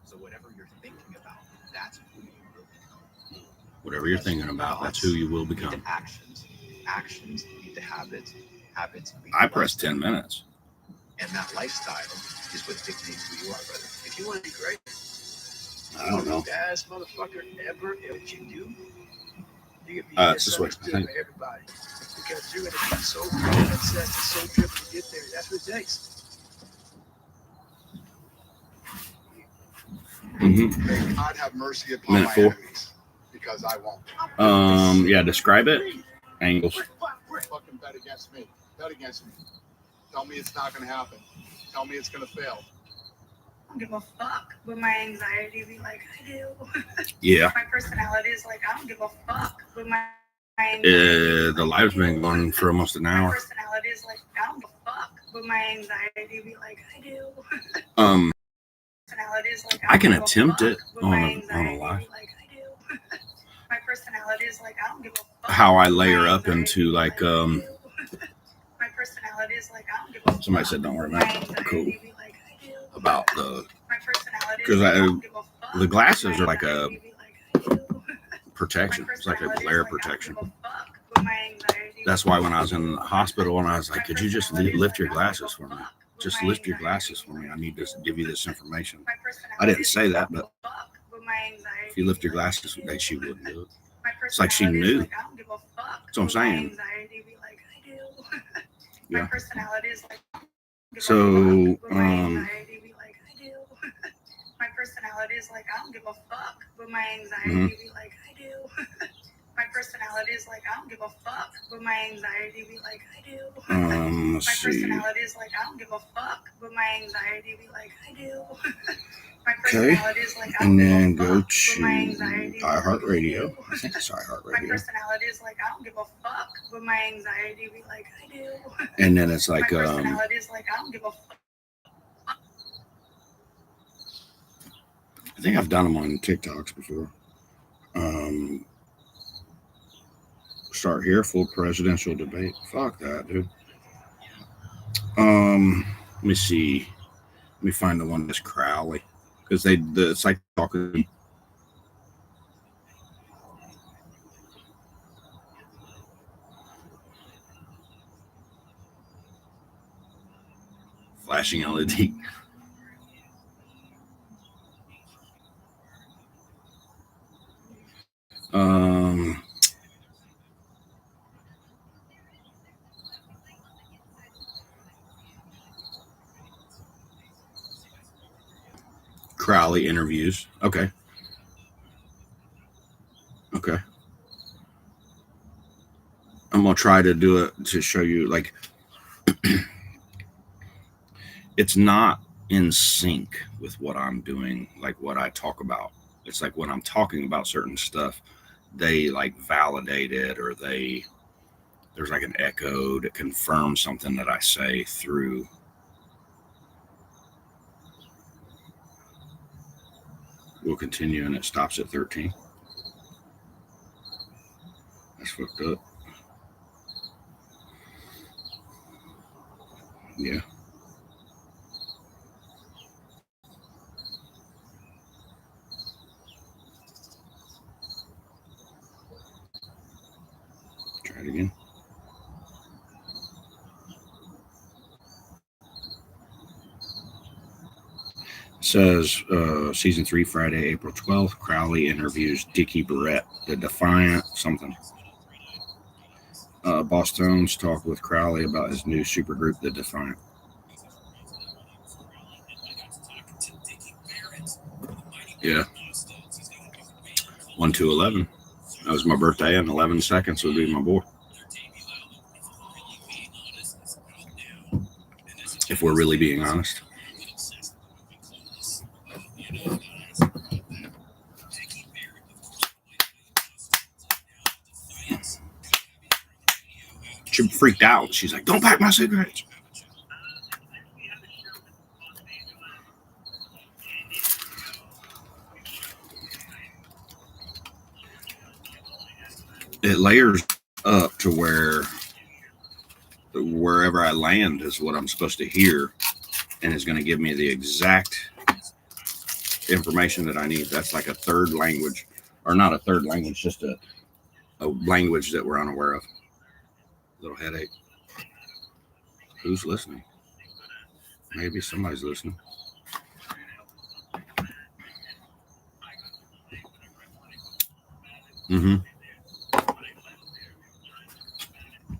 So whatever you're thinking about, that's who you will become. Whatever you're thinking about, that's who you will Lead become. to actions. Actions lead to habits. Habits lead to I pressed lifestyle. 10 minutes. And that lifestyle is what dictates who you are, brother. If you want to be great, I don't know. best motherfucker ever, what you do, you can be It's this way, I misunderstood think. by everybody. Because you're going to be so obsessed and so driven to get there. That's what it takes. Mm-hmm. God have mercy upon Minute my 4. enemies, because I won't. Yeah, describe it. Angles. Fucking bet against me. Bet against me. Tell me it's not going to happen. Tell me it's going to fail. I don't give a fuck, but my anxiety be like, I do. Yeah. My personality is like, I don't give a fuck, but my anxiety The live's been going for almost an My hour. personality is like, I don't give a fuck, but my anxiety be like, I do. Personality is like, I can don't give a attempt fuck, it but on my a anxiety live. be like, I do. My personality is like, I don't give a fuck. How I but layer my up into anxiety like be I do. My personality is like, I don't give a fuck. Somebody said don't worry but about my it. anxiety Cool. be like, I do. About the My personality is because like, I don't give a fuck, the glasses but are my like a anxiety be like, I do. protection. It's like a My glare personality is protection. like, I don't give a fuck, but my anxiety That's be why like, when I was in the hospital and I was like, My could you just personality is lift like, your I don't give a glasses for me? fuck, but Just my lift your anxiety glasses be for me. like, I need to give you this information. My personality I didn't is say like, that, I don't but give a fuck, but my anxiety if you lift be your like, glasses, I do. she wouldn't do it. My It's like she personality is knew. like, I don't give a fuck, That's what I'm but my saying. anxiety be like, I do. Yeah. My personality is like, I don't give a So, fuck, but my anxiety be like, I do. My personality is like, I don't give a fuck, but my anxiety be like, I do. My personality is like, I don't give a fuck, but my anxiety be like, I do. Let's My see. personality is like, I don't give a fuck, but my anxiety be like, I do. My Okay. personality is like, I And don't give then a go fuck, but my to anxiety be like, I iHeartRadio. do. I think it's My iHeartRadio. personality is like, I don't give a fuck, but my anxiety be like, I do. And then it's like, My personality is like, I don't give a fuck. I think I've done them on TikToks before. Start here, full presidential debate. Fuck that, dude. Let me see. Let me find the one that's Crowley, because it's like talking. Flashing LED. Crowley interviews. Okay. I'm gonna try to do it to show you, like, it's not in sync with what I'm doing, like what I talk about. It's like when I'm talking about certain stuff, they like validate it, or they there's like an echo that confirms something that I say through. We'll continue, and it stops at 13. That's fucked up. Yeah. Try it again. It says season 3, Friday, April 12th. Crowley interviews Dickie Barrett, the Defiant something. Boss Tones talk with Crowley about his new supergroup, the Defiant. Yeah. 1-11. That was my birthday, and 11 seconds would be my boy. If we're really being honest. She freaked out. She's like, "Don't pack my cigarettes." It layers up to wherever I land is what I'm supposed to hear, and it's going to give me the exact information that I need. That's like a third language, or not a third language, just a language that we're unaware of. Little headache. Who's listening? Maybe somebody's listening.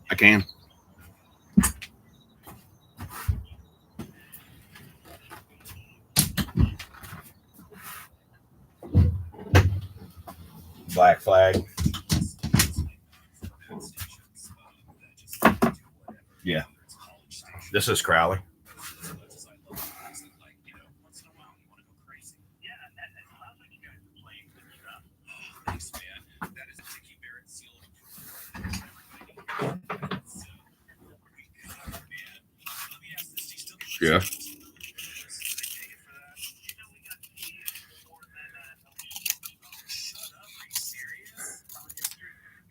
I can. Black flag. Yeah. This is Crowley. Yeah.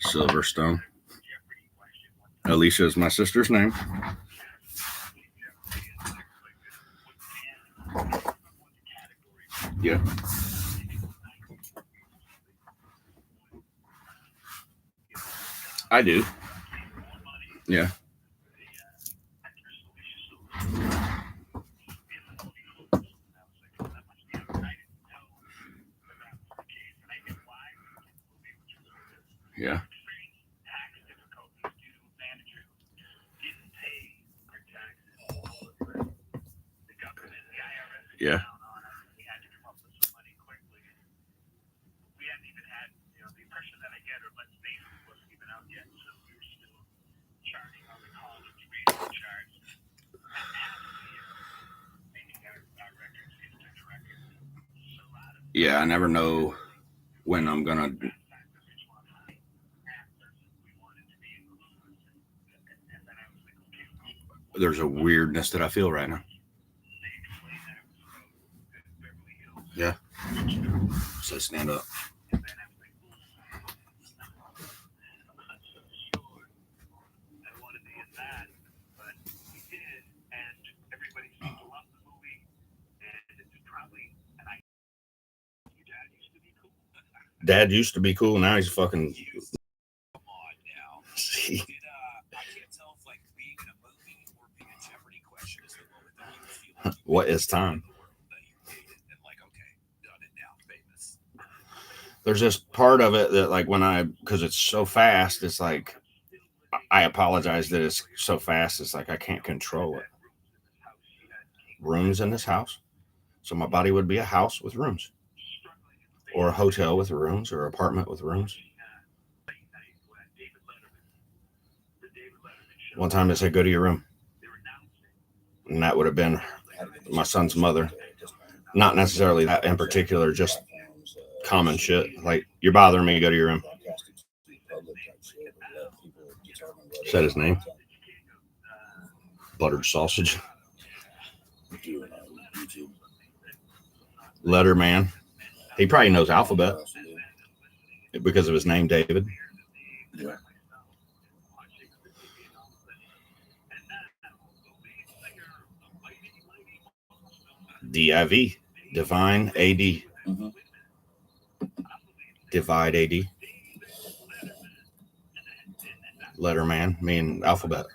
Silverstone. Alicia is my sister's name. Yeah. I do. Yeah. Yeah. Yeah. Yeah, I never know when I'm gonna. There's a weirdness that I feel right now. Yeah. So stand up. Dad used to be cool. Now he's fucking. See. What is time? There's this part of it that, like, because it's so fast, it's like, I apologize that it's so fast. It's like I can't control it. Rooms in this house. So my body would be a house with rooms, or a hotel with rooms, or an apartment with rooms. One time they said, "Go to your room," and that would have been my son's mother. Not necessarily that in particular, just common shit. Like, "You're bothering me. Go to your room." Said his name. Buttered sausage. Doing YouTube. Letterman. He probably knows alphabet because of his name, David. Yeah. DIV. Divine AD. Mm-hmm. Divide AD. Letterman. Mean alphabet.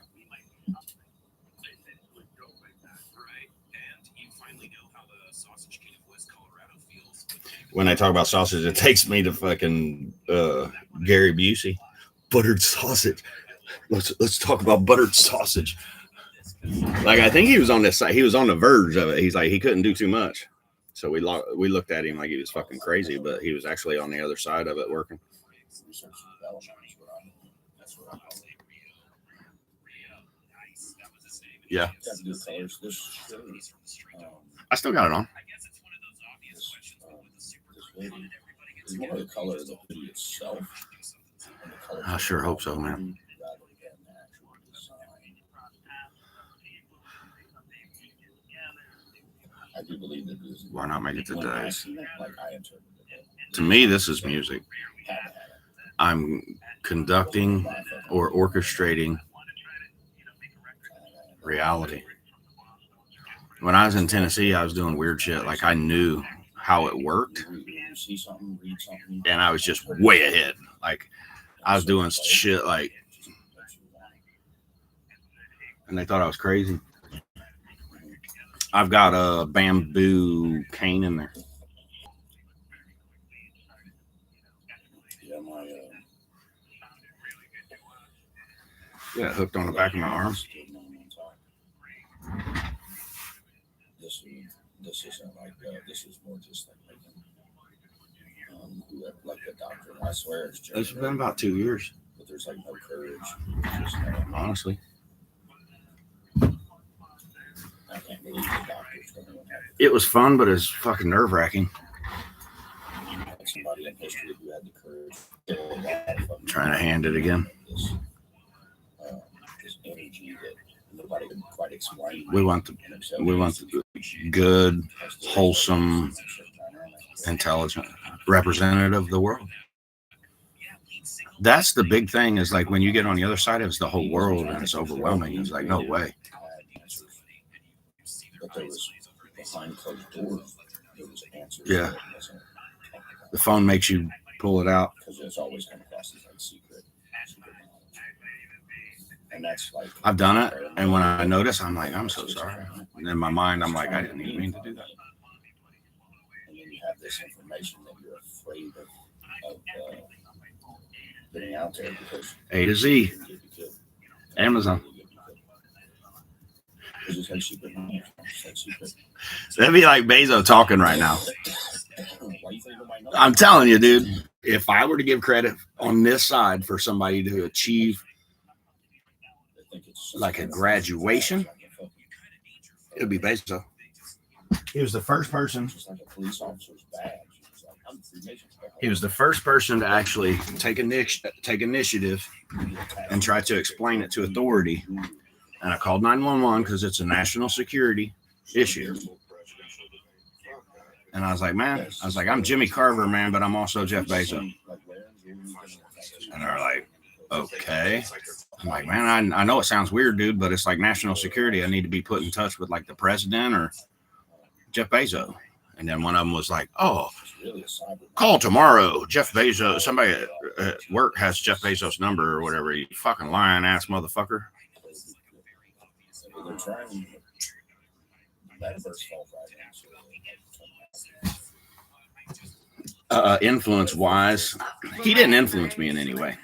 When I talk about sausage, it takes me to fucking Gary Busey. Buttered sausage. Let's talk about buttered sausage. Like, I think he was on this side. He was on the verge of it. He's like, he couldn't do too much. So we looked at him like he was fucking crazy, but he was actually on the other side of it working. Yeah. I still got it on. Is more the color of the hoodie itself. I sure hope so, man. I do believe that this. Why not make it today? Like I interpreted it. To me, this is music. I'm conducting or orchestrating reality. When I was in Tennessee, I was doing weird shit. Like, I knew how it worked, See something, read something, and I was just way ahead. Like, I was doing shit like, and they thought I was crazy. I've got a bamboo cane in there. Yeah, hooked on the back of my arm. This isn't like this is more just like making like the doctor. I swear it's just. It's been about 2 years. But there's like no courage. Just, honestly. I can't believe the doctor's going to have. It was fun, but it's fucking nerve-wracking. Somebody in history who had the courage. Trying to hand it again. This energy that nobody can quite explain. We want the good, wholesome, intelligent representative of the world. That's the big thing, is like when you get on the other side of it's the whole world and it's overwhelming. It's like, no way. But there was behind closed doors, there was answers. Yeah. The phone makes you pull it out. Because it's always come across as like secret knowledge. And that's like, I've done it, and when I notice, I'm like, I'm so sorry. And in my mind, I'm like, I didn't even mean to do that. And then you have this information that you're afraid of getting out there because A to Z. Amazon. That'd be like Bezos talking right now. I'm telling you, dude, if I were to give credit on this side for somebody to achieve like a graduation, it would be Bezos. He was the first person. He was the first person to actually take initiative and try to explain it to authority. And I called 911 because it's a national security issue. And I was like, man, I'm Jimmy Carver, man, but I'm also Jeff Bezos. And they're like, okay. I'm like, man, I know it sounds weird, dude, but it's like national security. I need to be put in touch with like the president or Jeff Bezos. And then one of them was like, oh, call tomorrow. Jeff Bezos, somebody at work has Jeff Bezos' number or whatever. You fucking lying ass motherfucker. Influence wise, he didn't influence me in any way.